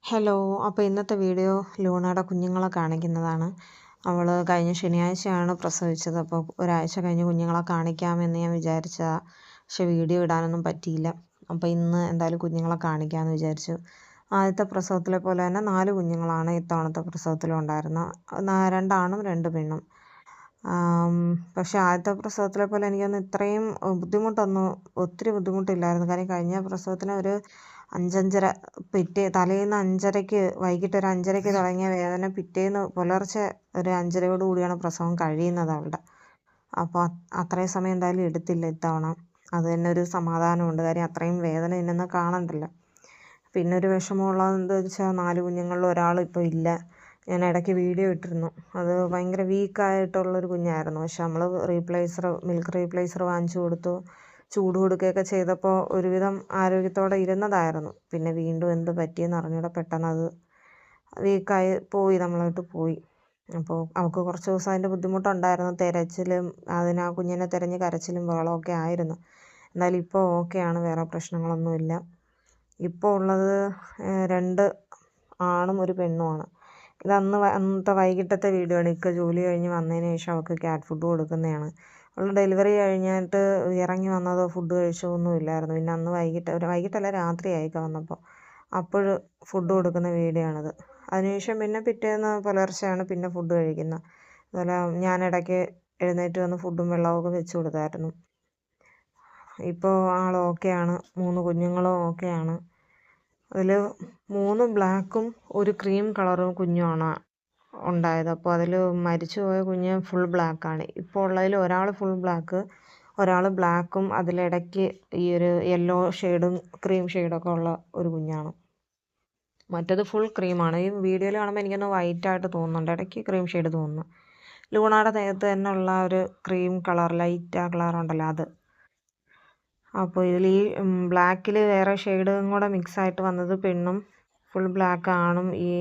Hello. അപ്പോൾ ഇന്നത്തെ video ലൂണയുടെ കുഞ്ഞുങ്ങളെ കാണിക്കുന്നതാണ്. അവൾ കഴിഞ്ഞ ശനിയാഴ്ചയാണ് പ്രസവിച്ചത്. അപ്പോൾ ഒരാഴ്ച കഴിഞ്ഞ് കുഞ്ഞുങ്ങളെ കാണിക്കാമെന്ന് ഞാൻ വിചാരിച്ചതാണ്. പക്ഷെ വീഡിയോ ഇടാനൊന്നും പറ്റിയില്ല. അപ്പോൾ ഇന്ന് എന്തായാലും കുഞ്ഞുങ്ങളെ കാണിക്കാമെന്ന് വിചാരിച്ചു. ആദ്യത്തെ പ്രസവത്തിലെ പോലെ തന്നെ 4 കുഞ്ഞുങ്ങളാണ് ഇത്തവണത്തെ പ്രസവത്തിലും ഉണ്ടായിരുന്നത്. 2 ആണും 2 പെണ്ണും. പക്ഷേ ആദ്യത്തെ പ്രസവത്തിലെ പോലെ എനിക്കൊന്ന് ഇത്രയും ഒത്തിരി ബുദ്ധിമുട്ടില്ലായിരുന്നു. കാര്യം കഴിഞ്ഞ പ്രസവത്തിന് ഒരു 5:30 തലേന്ന് 5:30 വൈകിട്ട് ഒരു 5:30 തുടങ്ങിയ വേദന പിറ്റേന്ന് പുലർച്ചെ ഒരു 5:30 കൂടിയാണ് പ്രസവം കഴിയുന്നത് അവളുടെ. അപ്പോൾ അത്രയും സമയം എന്തായാലും എടുത്തില്ല ഇത്തവണ. അത് തന്നെ ഒരു സമാധാനമുണ്ട്. കാര്യം അത്രയും വേദന ഇനിയൊന്ന് കാണണ്ടല്ലോ. പിന്നെ ഒരു വിഷമമുള്ളത് എന്താണെന്ന് വെച്ചാൽ 4 കുഞ്ഞുങ്ങളിൽ ഒരാൾ ഇപ്പോൾ ഇല്ല. ഞാൻ ഇടയ്ക്ക് വീഡിയോ ഇട്ടിരുന്നു. അത് ഭയങ്കര വീക്കായിട്ടുള്ളൊരു കുഞ്ഞായിരുന്നു. പക്ഷെ നമ്മൾ മിൽക്ക് റീപ്ലേസർ വാങ്ങിച്ചു കൊടുത്തു. ചൂട് കൊടുക്കുകയൊക്കെ ചെയ്തപ്പോൾ ഒരുവിധം ആരോഗ്യത്തോടെ ഇരുന്നതായിരുന്നു. പിന്നെ വീണ്ടും എന്ത് പറ്റിയെന്ന് അറിഞ്ഞൂടാ, പെട്ടെന്നത് വീക്കായി പോയി, നമ്മളായിട്ട് പോയി. അപ്പോൾ അവൾക്ക് കുറച്ച് ദിവസം അതിൻ്റെ ബുദ്ധിമുട്ടുണ്ടായിരുന്നു. തിരച്ചിലും ആ കുഞ്ഞിനെ തിരഞ്ഞ് കരച്ചിലും ബഹളമൊക്കെ ആയിരുന്നു. എന്നാലും ഇപ്പോൾ ഓക്കെയാണ്, വേറെ പ്രശ്നങ്ങളൊന്നുമില്ല. ഇപ്പോൾ ഉള്ളത് 2 ആണും 1 പെണ്ണുമാണ്. ഇത് അന്നത്തെ വൈകിട്ടത്തെ വീഡിയോ ആണ്. ഇക്ക ജോലി കഴിഞ്ഞ് വന്നതിന് ശേഷം അവൾക്ക് ക്യാറ്റ് ഫുഡ് കൊടുക്കുന്നതാണ്. അവൾ ഡെലിവറി കഴിഞ്ഞിട്ട് ഇറങ്ങി വന്നതോ ഫുഡ് കഴിച്ചോ ഒന്നും ഇല്ലായിരുന്നു. പിന്നെ അന്ന് വൈകിട്ടല്ല രാത്രിയായി ഇക്ക വന്നപ്പോൾ. അപ്പോൾ ഫുഡ് കൊടുക്കുന്ന വീഡിയോ ആണിത്. അതിനുശേഷം പിന്നെ പിറ്റേന്ന് പുലർച്ചെയാണ് പിന്നെ ഫുഡ് കഴിക്കുന്നത്. അതുപോലെ ഞാൻ ഇടയ്ക്ക് എഴുന്നേറ്റ് വന്ന് ഫുഡും വെള്ളമൊക്കെ വെച്ച് കൊടുത്തായിരുന്നു. ഇപ്പോൾ ആൾ ഓക്കെയാണ്. 3 കുഞ്ഞുങ്ങളും ഓക്കെയാണ്. അതിൽ 3 ബ്ലാക്കും 1 ക്രീം കളറും കുഞ്ഞുമാണ് ഉണ്ടായത്. അപ്പോൾ അതിൽ മരിച്ചുപോയ കുഞ്ഞ് ഫുൾ ബ്ലാക്കാണ്. ഇപ്പോൾ ഉള്ളതിൽ ഒരാൾ ഫുൾ ബ്ലാക്ക്, ഒരാൾ ബ്ലാക്കും അതിലിടയ്ക്ക് ഈ ഒരു യെല്ലോ ഷെയ്ഡും ക്രീം ഷെയ്ഡൊക്കെ ഉള്ള ഒരു കുഞ്ഞാണ്. മറ്റത് ഫുൾ ക്രീമാണ്. ഈ വീഡിയോയിൽ കാണുമ്പോൾ എനിക്കൊന്ന് വൈറ്റായിട്ട് തോന്നുന്നുണ്ട്, ഇടയ്ക്ക് ക്രീം ഷെയ്ഡ് തോന്നുന്നു. ലൂണയുടെ ദേഹത്ത് തന്നെ ഉള്ള ഒരു ക്രീം കളർ, ലൈറ്റ് ആ കളറുണ്ടല്ലോ അത്. അപ്പോൾ ഇതിൽ ഈ ബ്ലാക്കിൽ വേറെ ഷെയ്ഡും കൂടെ മിക്സായിട്ട് വന്നത് പെണ്ണും, ഫുൾ ബ്ലാക്ക് ആണും, ഈ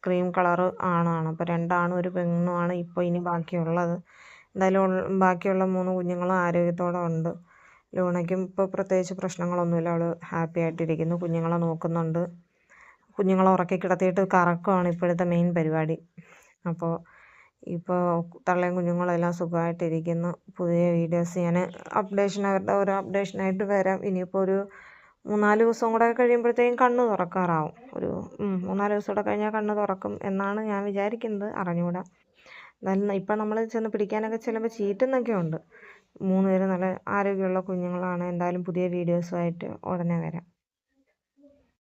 ക്രീം കളറ് ആണാണ്. അപ്പോൾ 2 ആണും 1 പെണ്ണുമാണ് ഇപ്പോൾ ഇനി ബാക്കിയുള്ളത്. എന്തായാലും ബാക്കിയുള്ള 3 കുഞ്ഞുങ്ങളും ആരോഗ്യത്തോടെ ഉണ്ട്. ലൂണയ്ക്കും ഇപ്പോൾ പ്രത്യേകിച്ച് പ്രശ്നങ്ങളൊന്നുമില്ല. അവൾ ഹാപ്പി ആയിട്ടിരിക്കുന്നു. കുഞ്ഞുങ്ങളെ നോക്കുന്നുണ്ട്. കുഞ്ഞുങ്ങളെ ഉറക്കി കിടത്തിയിട്ട് കറക്കമാണ് ഇപ്പോഴത്തെ മെയിൻ പരിപാടി. അപ്പോൾ ഇപ്പോൾ തള്ളയും കുഞ്ഞുങ്ങളെല്ലാം സുഖമായിട്ടിരിക്കുന്നു. പുതിയ വീഡിയോസ് ഞാൻ അവരുടെ ഓരോ അപ്ഡേഷനായിട്ട് വരാം. ഇനിയിപ്പോൾ ഒരു 3-4 ദിവസം കൂടെ കഴിയുമ്പോഴത്തേക്കും കണ്ണ് തുറക്കാറാവും. ഒരു 3-4 ദിവസം കൂടെ കഴിഞ്ഞാൽ കണ്ണ് തുറക്കും എന്നാണ് ഞാൻ വിചാരിക്കുന്നത്. അറിഞ്ഞുകൂടാ. എന്നാലും ഇപ്പം നമ്മൾ ചെന്ന് പിടിക്കാനൊക്കെ ചെല്ലുമ്പോൾ ചീറ്റുന്നൊക്കെ ഉണ്ട്. 3 പേരും നല്ല ആരോഗ്യമുള്ള കുഞ്ഞുങ്ങളാണ്. എന്തായാലും പുതിയ വീഡിയോസുമായിട്ട് ഉടനെ വരാം.